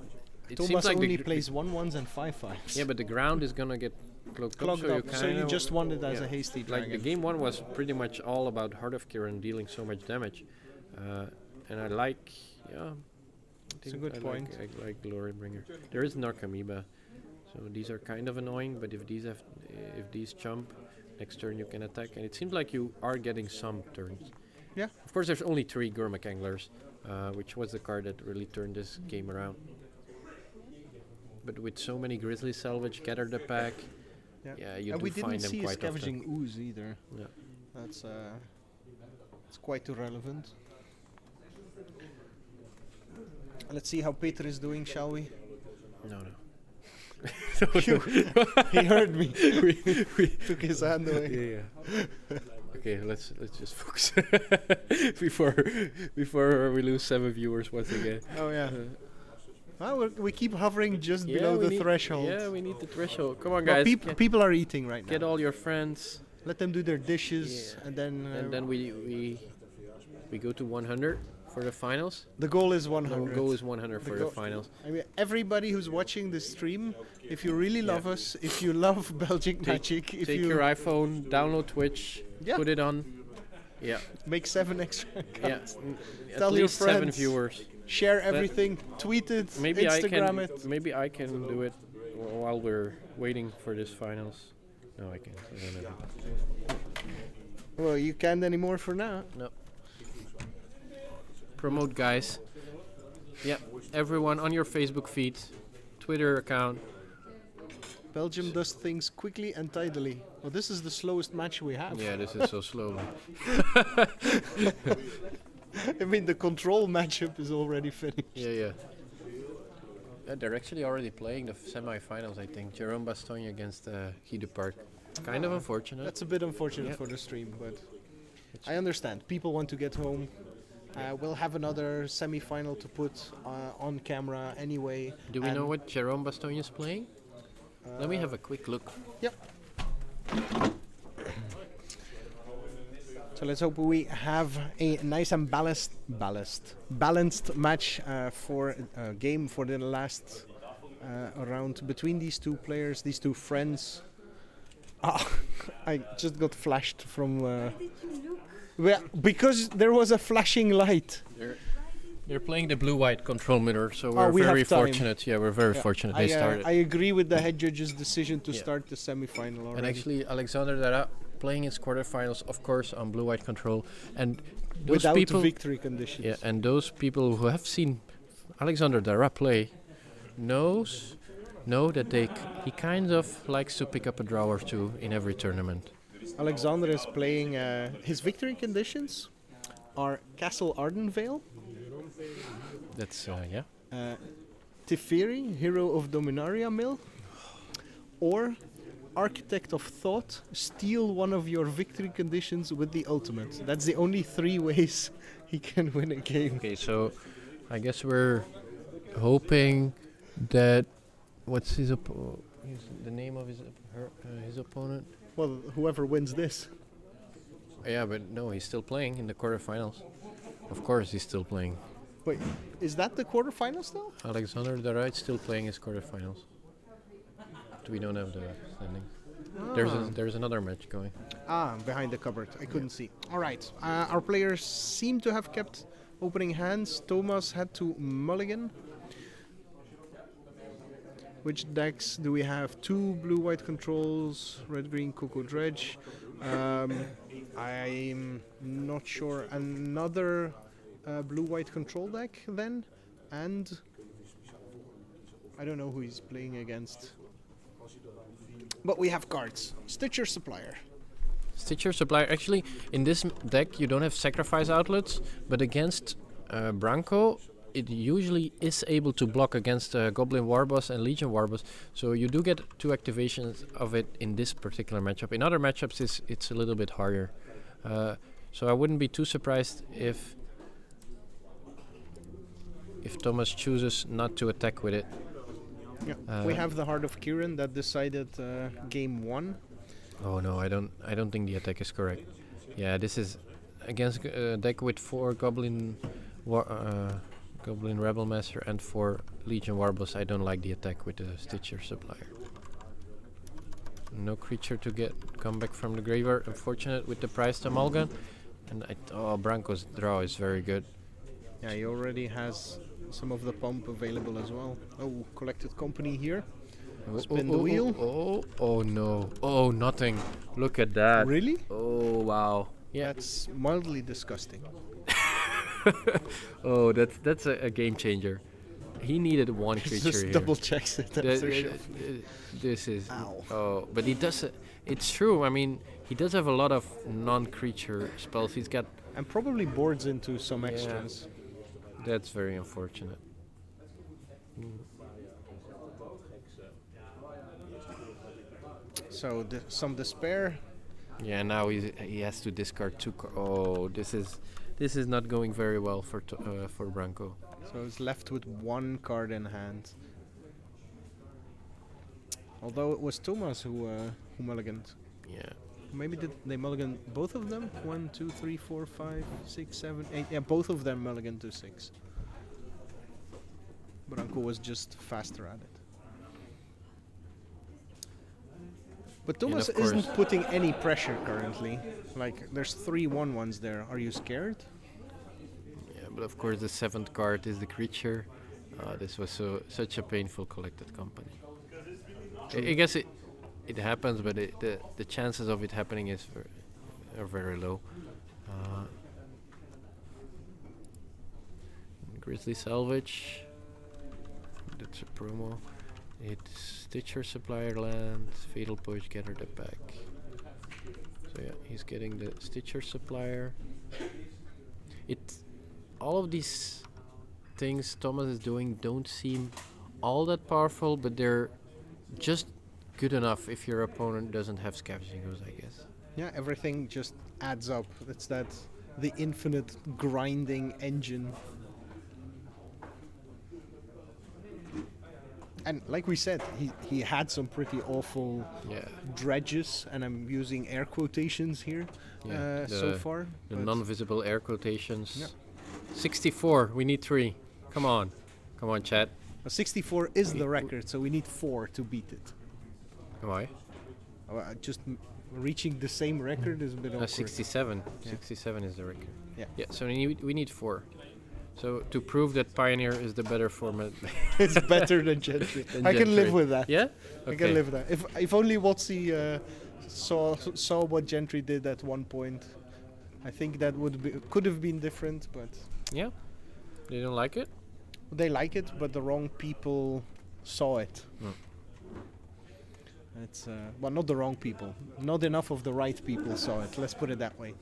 Thomas seems like only plays 1/1s and 5/5s. Yeah, but the ground is gonna get clogged up, Clogged up, so you kinda just want it as a hasty like dragon. the game 1 was pretty much all about Heart of Kiran dealing so much damage, and I like, yeah. It's a good point. I like Glorybringer. There is Narcomoeba, so these are kind of annoying. But if these jump, next turn you can attack, and it seems like you are getting some turns. Yeah. Of course, there's only 3 Gurmag Anglers, which was the card that really turned this game around. But with so many Grisly Salvage, Gather the Pack, yeah, you and do we find didn't them see a quite Scavenging often. Ooze either. Yeah. That's it's quite irrelevant. Let's see how Peter is doing, shall we? No. He heard me. we took his hand away. Yeah. Okay, let's just focus before we lose 7 viewers once again. Oh yeah. We keep hovering just Yeah, below we the need- threshold. Yeah, we need the threshold. Come on, Well, guys. people are eating right now. Get all your friends, Let them do their dishes, Yeah. and then we go to 100 for the finals. the goal is The 100. goal is 100 for the finals. I mean, everybody who's watching this stream, if you really love us, if you love Belgic Magic, if Take you your iPhone, download Twitch, Yeah. put it on. Yeah, make 7 extra yeah. accounts, At Tell your least 7 friends. viewers. share everything, tweet it, Instagram it. Maybe I can do it while we're waiting for this finals. No, I can't. I don't have it. Well, you can't anymore for now. No. promote, guys. Yeah, everyone on your Facebook feed, Twitter account. Belgium does things quickly and tidily. Well, this is the slowest match we have. Yeah, this is so slow. I mean, the control matchup is already finished. Yeah. They're actually already playing the semi-finals, I think. Jerome Bastogne against Guy Dupart. Kind of unfortunate. That's a bit unfortunate for the stream, but I understand. People want to get home. We'll have another semi-final to put on camera anyway. Do we know what Jerome Bastogne is playing? Let me have a quick look. Yep. So let's hope we have a nice and balanced match for a game for the last round between these two players, these two friends. I just got flashed from. Well, because there was a flashing light. They're playing the blue-white control mirror, so we we're very have time. fortunate. Yeah, we're very fortunate. They started. I agree with the head judge's decision to start the semi-final already. And actually, Alexander Dara playing his quarterfinals, of course, on blue-white control, and those without people, victory conditions. yeah, and those people who have seen Alexander Dara play know that he kind of likes to pick up a draw or two in every tournament. Alexander is playing. His victory conditions are Castle Ardenvale. That's Teferi, Hero of Dominaria Mill, or Architect of Thought, steal one of your victory conditions with the ultimate. That's the only 3 ways he can win a game. Okay, so I guess we're hoping that what's the name of his opponent? Well, whoever wins this. Yeah, but no, he's still playing in the quarterfinals. Of course, he's still playing. Wait, is that the quarterfinals though? Alexander Dara is still playing his quarterfinals. But we don't have the standings. There's another match going. Behind the cupboard. I couldn't see. All right. Our players seem to have kept opening hands. Thomas had to mulligan. Which decks do we have? 2 blue-white controls, red-green Cocoa Dredge. I'm not sure. Another blue-white control deck then, and I don't know who he's playing against. But we have cards. Stitcher Supplier. Stitcher Supplier. Actually, in this deck you don't have sacrifice outlets, but against Branco, it usually is able to block against Goblin Warboss and Legion Warboss. So you do get 2 activations of it in this particular matchup. In other matchups, it's a little bit harder. So I wouldn't be too surprised if Thomas chooses not to attack with it. Yeah. We have the Heart of Kiran that decided game 1. Oh no, I don't think the attack is correct. Yeah, this is against a deck with 4 Goblin Rabblemaster and 4 Legion Warboss. I don't like the attack with the Stitcher Supplier. No creature to come back from the graveyard. Unfortunate with the Prized Amalgam. And Branco's draw is very good. Yeah, he already has some of the pump available as well. Oh, collected company here. Spin the wheel. Oh no. Oh, nothing. Look at that. Really? Oh, wow. Yeah. That's mildly disgusting. Oh, that's a game changer. He needed 1 creature Just here. double checks it. This is. Ow. Oh, but he does. It's true. I mean, he does have a lot of non-creature spells. He's got. And probably boards into some extras. That's very unfortunate. So some despair. Yeah, now he has to discard 2. Oh, this is not going very well for Branco. So he's left with 1 card in hand. Although it was Thomas who mulliganed. Yeah. Maybe did they mulligan both of them? 1, 2, 3, 4, 5, 6, 7, 8. Yeah, both of them mulligan to 6. Branco was just faster at it. But Thomas isn't putting any pressure currently. Like, there's 3 1/1s there. Are you scared? Yeah, but of course the 7th card is the creature. This was such a painful collected company. I guess it happens, but the chances of it happening are very low. Grisly Salvage. That's a promo. It's Stitcher Supplier land, Fatal Push, gather the back. So yeah, he's getting the Stitcher Supplier. All of these things Thomas is doing don't seem all that powerful, but they're just good enough if your opponent doesn't have Scavenging Ooze, I guess. Yeah, everything just adds up. It's the infinite grinding engine. And like we said, he had some pretty awful dredges, and I'm using air quotations here so far. The non-visible air quotations. Yeah. 64, we need 3. Come on, chat. 64 is the record, so we need 4 to beat it. Why? Just reaching the same record is a bit awkward. 67. Yeah. 67 is the record. Yeah. So we need 4. So to prove that Pioneer is the better format. It's better than Gentry. I can live with that. Yeah? Okay. I can live with that. If only WotC saw what Gentry did at one point, I think that could have been different, but... Yeah? They don't like it? They like it, but the wrong people saw it. It's well, not the wrong people. Not enough of the right people saw it. Let's put it that way.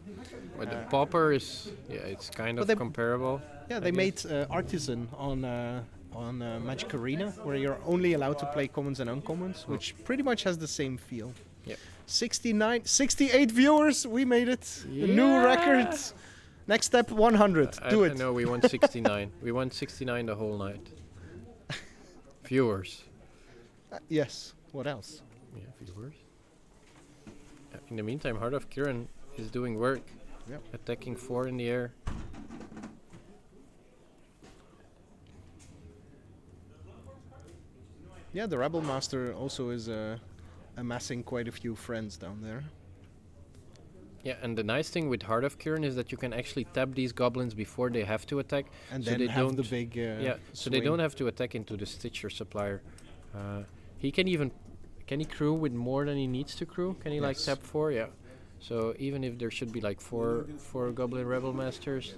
Well, the Pauper is, it's kind of comparable. Yeah, they made Artisan on Magic Arena, where you're only allowed to play commons and uncommons, which pretty much has the same feel. Yeah. 68 viewers. We made it. Yeah. A new record. Next step, 100. Do it. No, we want 69. We want 69 the whole night. Viewers. Yes. What else? Yeah, viewers. In the meantime, Heart of Kiran is doing work. Yep. Attacking 4 in the air. Yeah, the Rabblemaster also is amassing quite a few friends down there. Yeah, and the nice thing with Heart of Kiran is that you can actually tap these goblins before they have to attack. And so then they have don't the big so they don't have to attack into the Stitcher Supplier. He can he crew with more than he needs to crew? Can he like tap 4? Yeah. So even if there should be like 4 Goblin Rabble-Masters.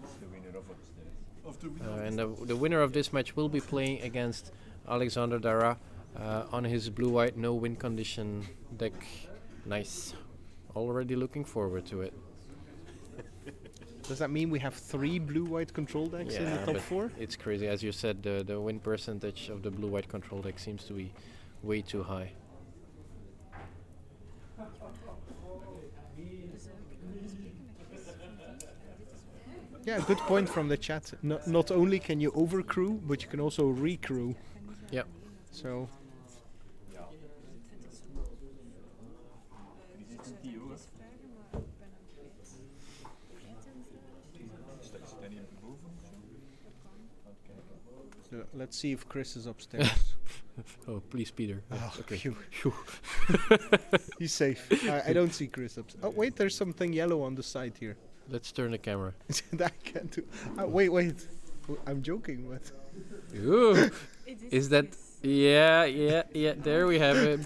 And the winner of this match will be playing against Alexander Dara on his blue-white no-win condition deck. Nice. Already looking forward to it. Does that mean we have 3 blue-white control decks in the top 4? It's crazy. As you said, the win percentage of the blue-white control deck seems to be way too high. Yeah, good point from the chat. Not only can you overcrew, but you can also recrew. Yeah. So. Let's see if Chris is upstairs. Oh, please, Peter. Oh, okay. Phew. He's safe. I don't see Chris upstairs. Oh, wait, there's something yellow on the side here. Let's turn the camera. That can't do. Wait. I'm joking, but. Ooh. Is that? Yeah. There we have it.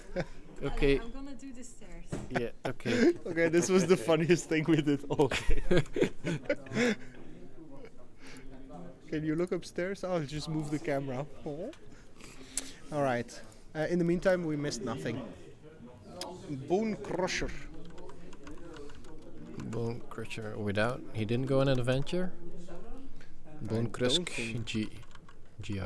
Okay. I'm gonna do the stairs. Yeah. Okay. Okay, this was the funniest thing we did all day. Can you look upstairs? I'll just move the camera. Oh. All right. In the meantime, we missed nothing. Bonecrusher. Bonecrusher without. He didn't go on an adventure. Bonecrusher GI.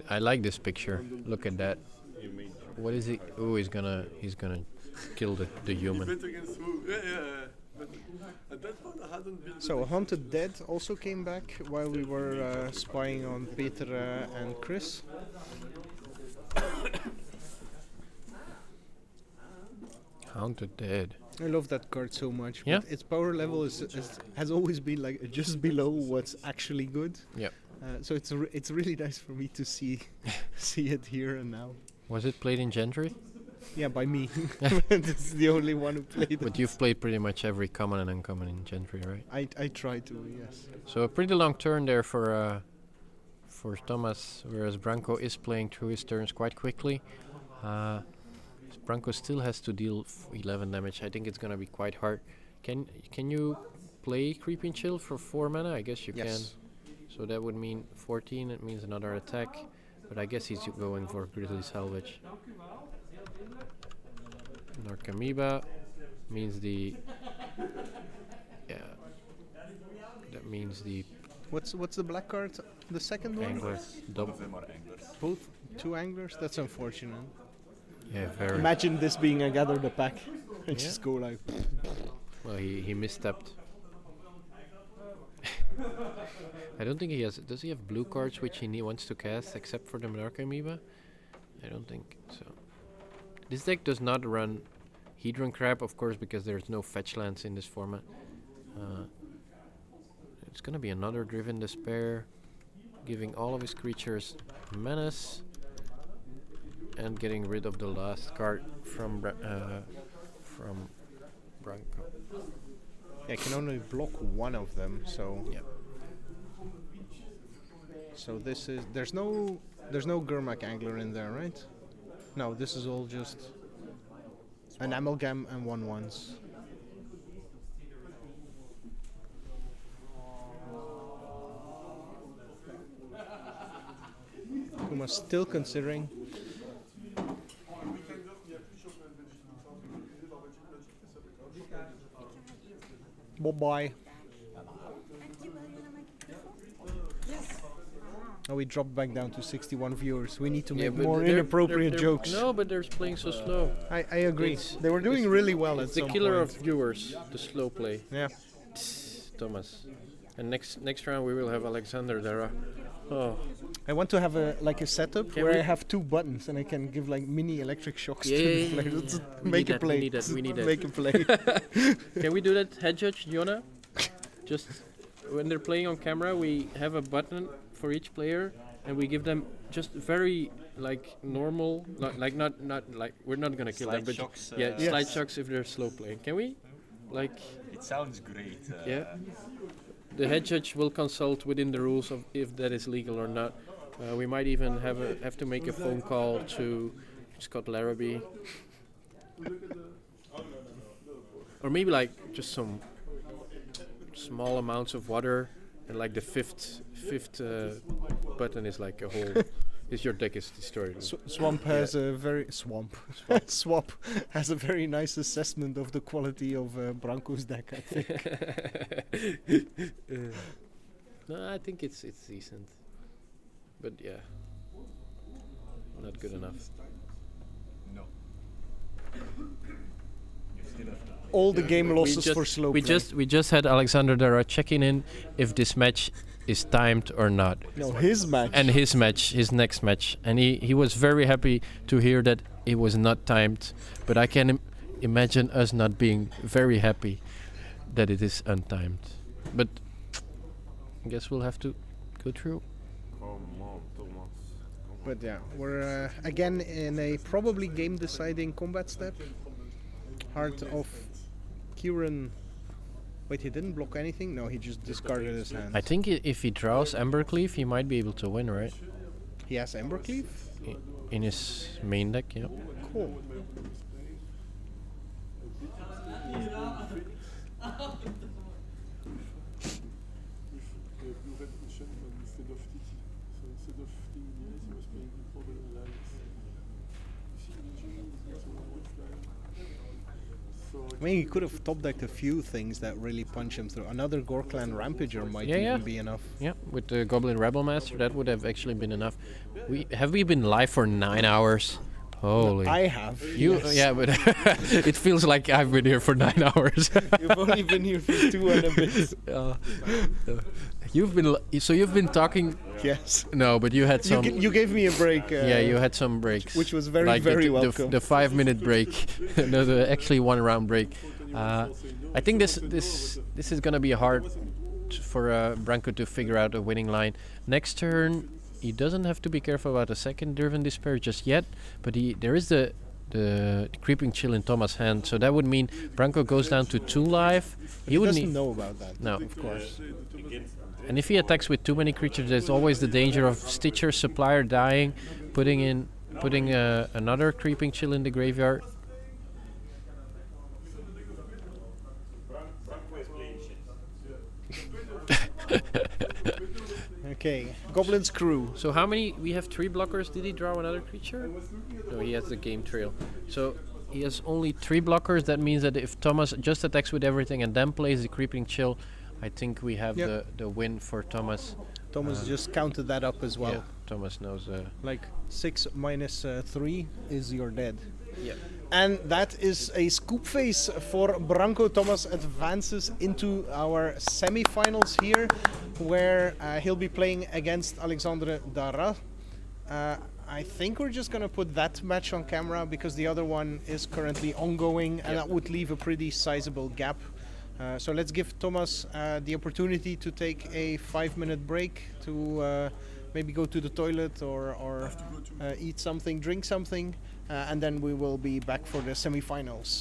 I like this picture. Look at that. What is he? Oh, he's gonna kill the human. So Haunted Dead also came back while we were spying on Peter and Chris. Haunted Dead. I love that card so much. Yeah. But its power level has always been like just below what's actually good. Yeah. So it's really nice for me to see it here and now. Was it played in Gentry? Yeah, by me. It's the only one who played it. But you've played pretty much every common and uncommon in Gentry, right? I try to, yes. So a pretty long turn there for Thomas, whereas Branco is playing through his turns quite quickly. He's Branco still has to deal 11 damage, I think it's gonna be quite hard. Can you play Creeping Chill for 4 mana? I guess you Yes. can. So that would mean 14. It means another attack. But I guess he's going for Grisly Salvage. Narcomoeba means the... Yeah. That means the What's the black card? The second one? Angler. Both of them are anglers. Both 2 anglers? That's unfortunate. Yeah, very. Imagine this being a gather the pack and Yeah. just go like. Well, he misstepped. I don't think he has... Does he have blue cards which he wants to cast except for the Narcomoeba? I don't think so. This deck does not run Hedron Crab, of course, because there's no fetch lands in this format. It's gonna be another Driven Despair, giving all of his creatures menace and getting rid of the last card from Branco. I can only block one of them, so. Yep. So this is there's no Gurmag Angler in there, right? No, this is all just an amalgam and 1/1s. Kuma's still considering. Bye-bye. Oh, we dropped back down to 61 viewers. We need to make more inappropriate jokes. No, but they're playing so slow. I agree. It's- They were doing really well at It's the some killer point. of viewers, the slow play. Yeah. Thomas. And next round we will have Alexander Dara. Oh. I want to have a setup Can where we- I have 2 buttons and I can give like mini electric shocks Yeah, to the yeah, yeah, players. yeah. We Make need a that, we play. need that, we need that. Make a play. Can we do that, Head Judge, Jona? Just when they're playing on camera, we have a button for each player, and we give them just very like normal, not like we're not gonna kill them, Slide but shocks, yeah, Yes. slide shocks if they're slow playing. Can we? Like, It sounds great. yeah. The head judge will consult within the rules of if that is legal or not. We might even have to make a phone call to Scott Larrabee, or maybe like just some small amounts of water, and like the fifth button is like a whole. Is your deck is destroyed? Swamp has a very swamp has a very nice assessment of the quality of Branco's deck, I think. No, I think it's decent, but yeah, not good enough. No. You still have to. All the game losses for slow we play. we just had Alexander Dara checking in if this match is timed or not. No, his match. And his next match, and he was very happy to hear that it was not timed. But I can imagine us not being very happy that it is untimed. But I guess we'll have to go through. But yeah, we're again in a probably game-deciding combat step. Heart of Kiran. Wait, he didn't block anything? No, he just discarded his hand. I think if he draws Embercleave, he might be able to win, right? He has Embercleave? In his main deck, yeah. Cool. I mean, he could have top decked a few things that really punch him through. Another Ghor-Clan Rampager might even be enough. Yeah, with the Goblin Rabblemaster, that would have actually been enough. Have we been live for 9 hours? Holy. I have. You, yes. yeah, but it feels like I've been here for 9 hours. You've only been here for 2 and a bit. You've been talking. Yes. No, but you had some. You gave me a break. Yeah, you had some breaks, which was very, like very the welcome. The 5-minute break, no, the actually 1 round break. I think this is gonna be hard for Branco to figure out a winning line. Next turn, he doesn't have to be careful about a second Driven Despair just yet, but there is the Creeping Chill in Thomas' hand, so that would mean Branco goes down to 2 life. He doesn't know about that. No, of course. And if he attacks with too many creatures, there's always the danger of Stitcher, Supplier dying, putting in putting another Creeping Chill in the graveyard. Okay, Goblin's Crew. So how many? We have 3 blockers. Did he draw another creature? No, he has the game trail. So he has only 3 blockers. That means that if Thomas just attacks with everything and then plays the Creeping Chill, I think we have the win for Thomas. Thomas just counted that up as well. Yeah, Thomas knows. Like 6 minus 3 is you're dead. Yeah. And that is a scoop face for Branco. Thomas advances into our semi-finals here, where he'll be playing against Alexandre Dara. I think we're just going to put that match on camera because the other one is currently ongoing, and that would leave a pretty sizable gap. So let's give Thomas the opportunity to take a 5-minute break to maybe go to the toilet or eat something, drink something, and then we will be back for the semi-finals.